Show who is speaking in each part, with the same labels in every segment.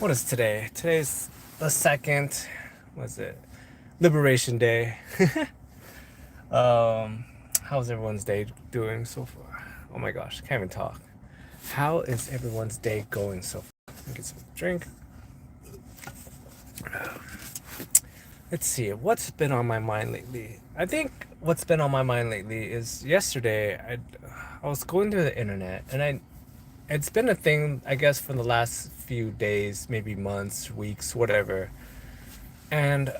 Speaker 1: What is today? Today's the second. Was it Liberation Day? um, how's everyone's day doing so far? Oh my gosh, can't even talk. How is everyone's day going so far? Let me get some drink. Let's see. What's been on my mind lately? I think what's been on my mind lately is yesterday. I was going through the internet, and it's been a thing, I guess, for the last few days, maybe months, weeks, whatever. And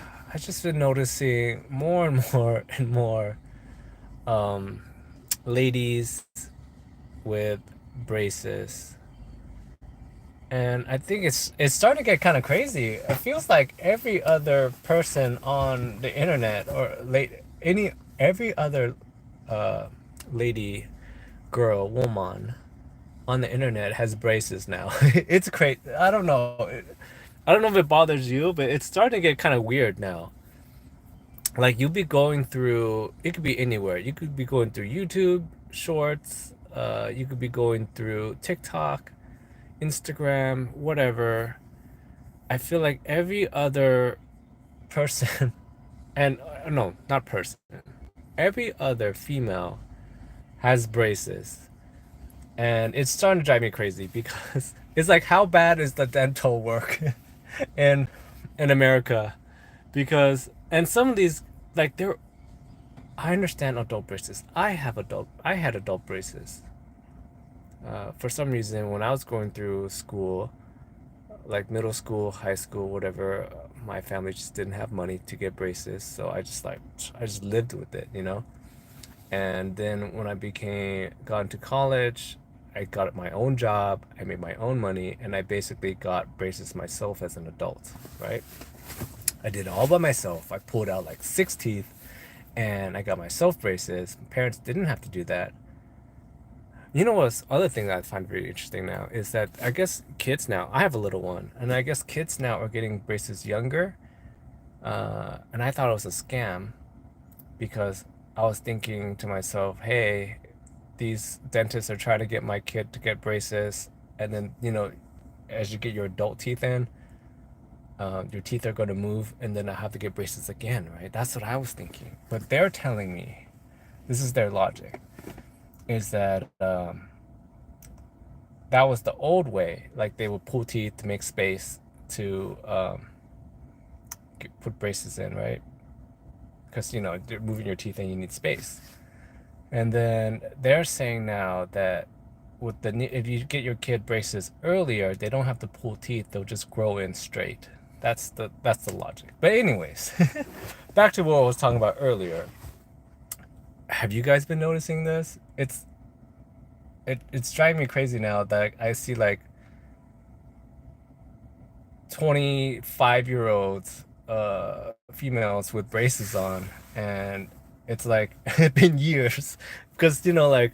Speaker 1: I just been noticing more and more and more um, ladies with braces, and I think it's starting to get kind of crazy. It feels like every other person on the internet or any every other uh, lady, girl, woman on the internet has braces now. It's crazy. I don't know. I don't know if it bothers you, but it's starting to get kind of weird now. Like you'll be going through, it could be anywhere. You could be going through YouTube shorts, you could be going through TikTok, Instagram, whatever. I feel like every other person and no, not person, every other female has braces, and it's starting to drive me crazy because it's like, how bad is the dental work in America? Because and some of these, like, they're, I understand adult braces. I had adult braces. For some reason, when I was going through school, like middle school, high school, whatever, my family just didn't have money to get braces, so I just lived with it, you know. And then when I became got into college, I got my own job, I made my own money, and I basically got braces myself as an adult, right? I did it all by myself. I pulled out like 6 teeth, and I got myself braces. My parents didn't have to do that. You know what's other thing that I find very interesting now is that I guess kids now, I have a little one, and I guess kids now are getting braces younger. And I thought it was a scam because I was thinking to myself, hey, these dentists are trying to get my kid to get braces, and then, as you get your adult teeth in, your teeth are going to move, and then I have to get braces again, right? That's what I was thinking. But they're telling me, this is their logic, is that that was the old way. Like they would pull teeth to make space to put braces in, right? Because they're moving your teeth and you need space. And then they're saying now that if you get your kid braces earlier, they don't have to pull teeth; they'll just grow in straight. That's the logic. But anyways, back to what I was talking about earlier. Have you guys been noticing this? It's driving me crazy now that I see like 25-year-olds females with braces on, and it's like it's been years because like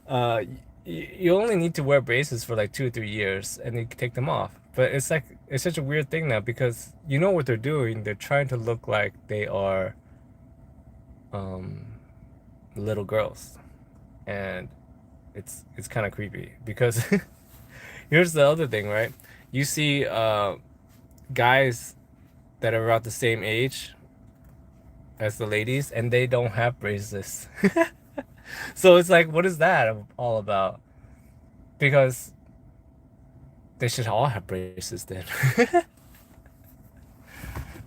Speaker 1: uh you only need to wear braces for like 2 or 3 years and you can take them off, but it's like it's such a weird thing now because you know what they're doing. They're trying to look like they are um little girls, and it's kind of creepy because here's the other thing, right? You see guys that are about the same age as the ladies, and they don't have braces. So it's like, what is that all about? Because they should all have braces then.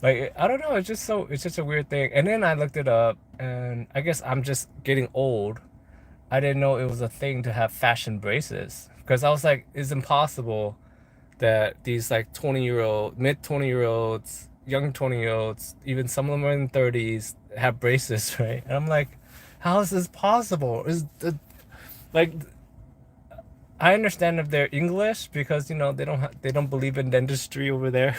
Speaker 1: Like, I don't know, it's just a weird thing. And then I looked it up, and I guess I'm just getting old. I didn't know it was a thing to have fashion braces because I was like, it's impossible that these like 20-year-old, mid 20-year-olds, young 20-year-olds, even some of them are in 30s, have braces, right? And I'm like, how is this possible? Like, I understand if they're English because they don't believe in dentistry over there,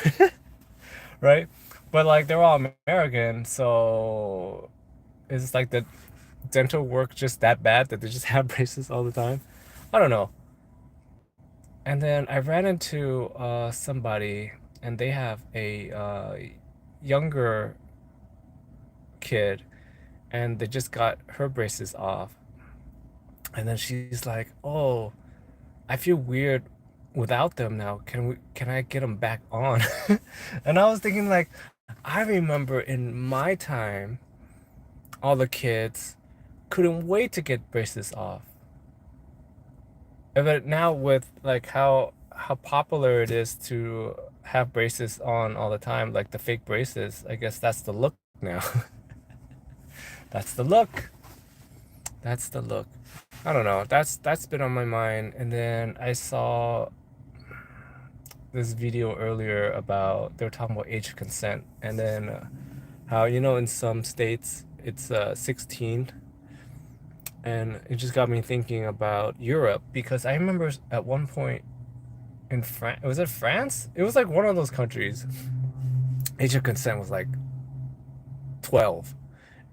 Speaker 1: right? But like they're all American, so is like the dental work just that bad that they just have braces all the time? I don't know. And then I ran into somebody, and they have a younger kid, and they just got her braces off. And then she's like, "Oh, I feel weird without them now, can I get them back on? And I was thinking like, I remember in my time, all the kids couldn't wait to get braces off. But now with like how popular it is to have braces on all the time, like the fake braces, I guess that's the look now. That's the look. That's the look. I don't know. That's been on my mind. And then I saw this video earlier about they were talking about age of consent, and then how in some states it's 16, and it just got me thinking about Europe because I remember at one point in France, was it France? It was like one of those countries. Age of consent was like 12,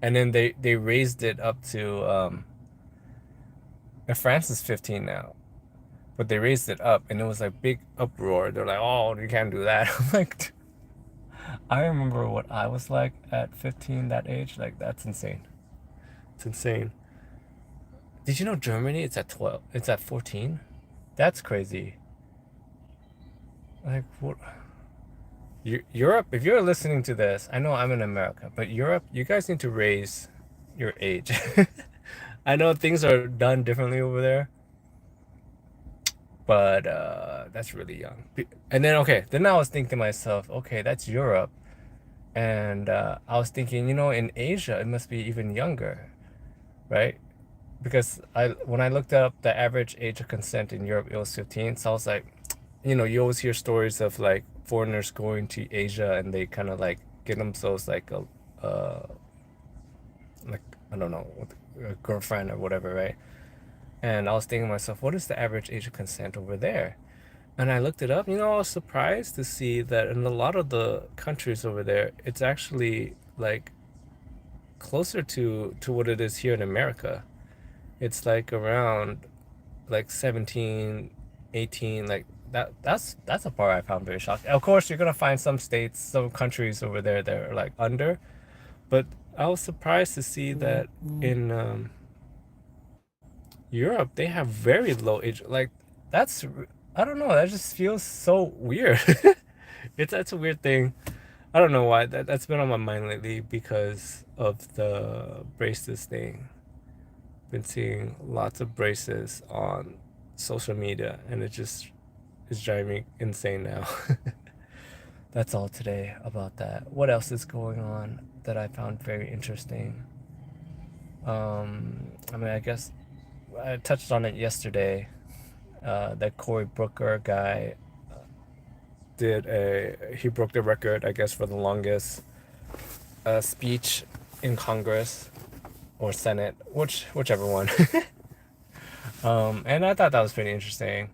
Speaker 1: and then they raised it up to and France is 15 now, but they raised it up, and it was like big uproar. They're like, "Oh, you can't do that." I'm like, I remember what I was like at 15, that age. Like, that's insane. It's insane. Did you know Germany? It's at 12. It's at 14. That's crazy. Like, what? Europe, if you're listening to this, I know I'm in America, but Europe, you guys need to raise your age. I know things are done differently over there, but that's really young. And then, okay, then I was thinking to myself, okay, that's Europe. And I was thinking, in Asia, it must be even younger, right? Because when I looked up the average age of consent in Europe, it was 15. So I was like, you always hear stories of like foreigners going to Asia and they kind of like get themselves like like I don't know, a girlfriend or whatever, right? And I was thinking to myself, what is the average age of consent over there? And I looked it up. I was surprised to see that in a lot of the countries over there, it's actually like closer to what it is here in America. It's like around like 17, 18, like that's a part I found very shocking. Of course, you're gonna find some states, some countries over there that are like under, but I was surprised to see that in Europe they have very low age. Like that's I don't know. That just feels so weird. It's That's a weird thing. I don't know why that's been on my mind lately because of the braces thing. Been seeing lots of braces on social media, and it just is driving me insane now. That's all today about that. What else is going on that I found very interesting? I mean, I guess I touched on it yesterday. That Cory Booker guy he broke the record, I guess, for the longest speech in Congress or Senate, whichever one. And I thought that was pretty interesting.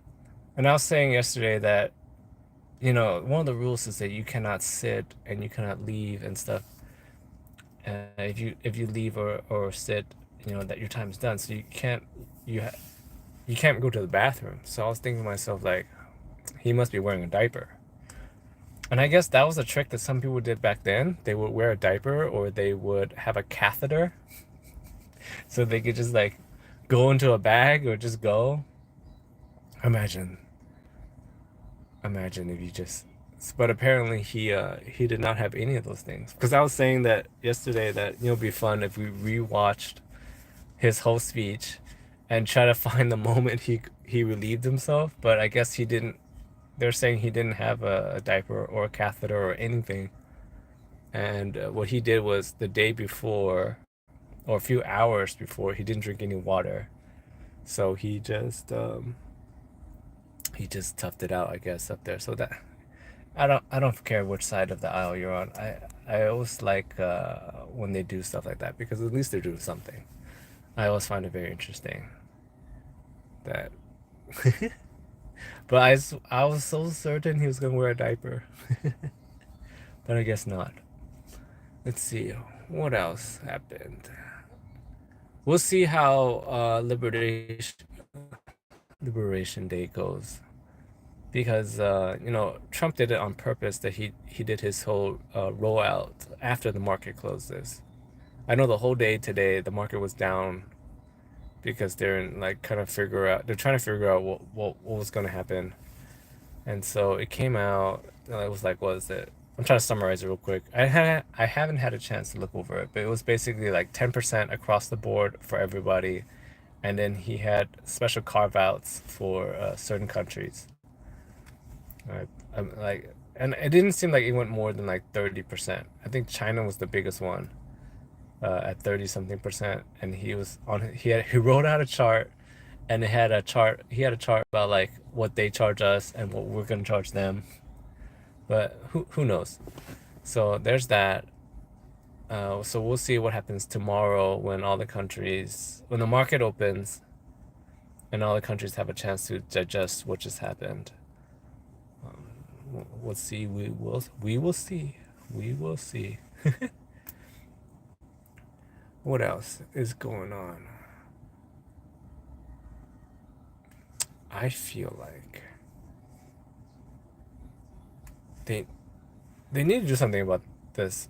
Speaker 1: And I was saying yesterday that one of the rules is that you cannot sit and you cannot leave and stuff. And if you leave or sit, that your time is done. So you can't go to the bathroom. So I was thinking to myself like, he must be wearing a diaper. And I guess that was a trick that some people did back then. They would wear a diaper or they would have a catheter so they could just like go into a bag or just go. Imagine, imagine if you just. But apparently he did not have any of those things. Because I was saying that yesterday that it'd be fun if we rewatched his whole speech and try to find the moment he relieved himself. But I guess he didn't. They're saying he didn't have a diaper or a catheter or anything. And what he did was the day before, or a few hours before, he didn't drink any water. So he just toughed it out, I guess, up there. So that I don't care which side of the aisle you're on. I always like when they do stuff like that because at least they're doing something. I always find it very interesting that. But I was so certain he was gonna wear a diaper, but I guess not. Let's see what else happened. We'll see how Liberation Day goes because Trump did it on purpose that he did his whole rollout after the market closes. I know the whole day today the market was down because they're in like kind of figure out they're trying to figure out what was going to happen. And so it came out, and it was like, what is it? I'm trying to summarize it real quick. I haven't had a chance to look over it, but it was basically like 10% across the board for everybody, and then he had special carve outs for certain countries. Right? Like, and it didn't seem like it went more than like 30%. I think China was the biggest one at 30 something percent, and he wrote out a chart, and it had a chart. He had a chart about like what they charge us and what we're gonna charge them. But who knows? So there's that. So we'll see what happens tomorrow when when the market opens and all the countries have a chance to digest what just happened. We'll see. We will see. We will see. What else is going on? I feel like they they need to do something about this.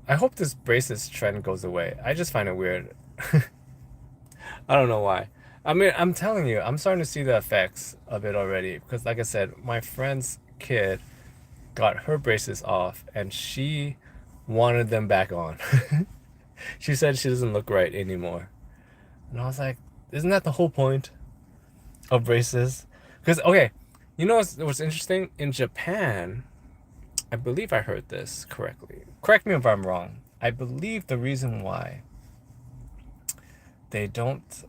Speaker 1: I hope this braces trend goes away. I just find it weird. I don't know why. I mean, I'm telling you, I'm starting to see the effects of it already. Because, like I said, my friend's kid got her braces off and she wanted them back on. She said she doesn't look right anymore. And I was like, isn't that the whole point of braces? Because, okay, you know what's interesting? In Japan, I believe I heard this correctly. Correct me if I'm wrong. I believe the reason why they don't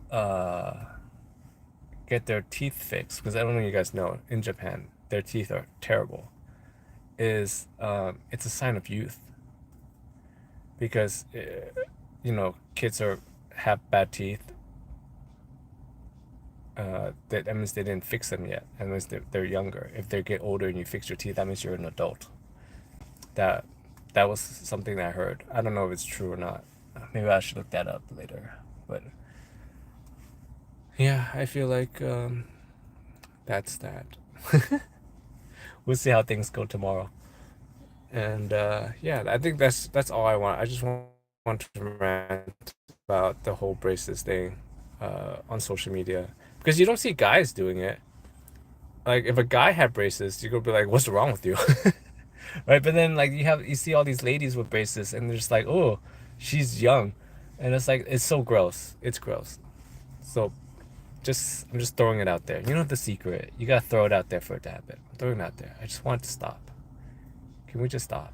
Speaker 1: get their teeth fixed, because I don't know if you guys know, in Japan, their teeth are terrible, is it's a sign of youth. Because, kids have bad teeth. That means they didn't fix them yet. That means they're younger. If they get older and you fix your teeth, that means you're an adult. That that was something that I heard. I don't know if it's true or not. Maybe I should look that up later. But yeah, I feel like that's that. We'll see how things go tomorrow. And yeah, I think that's all I want. I just want to rant about the whole braces thing on social media because you don't see guys doing it. Like if a guy had braces, you could be like, "What's wrong with you?" Right? But then like you see all these ladies with braces, and they're just like, "Oh, she's young," and it's like it's so gross. It's gross. So I'm just throwing it out there. You know the secret. You gotta throw it out there for it to happen. I'm throwing it out there. I just want it to stop. Can we just stop?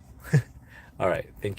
Speaker 1: All right. Thank you.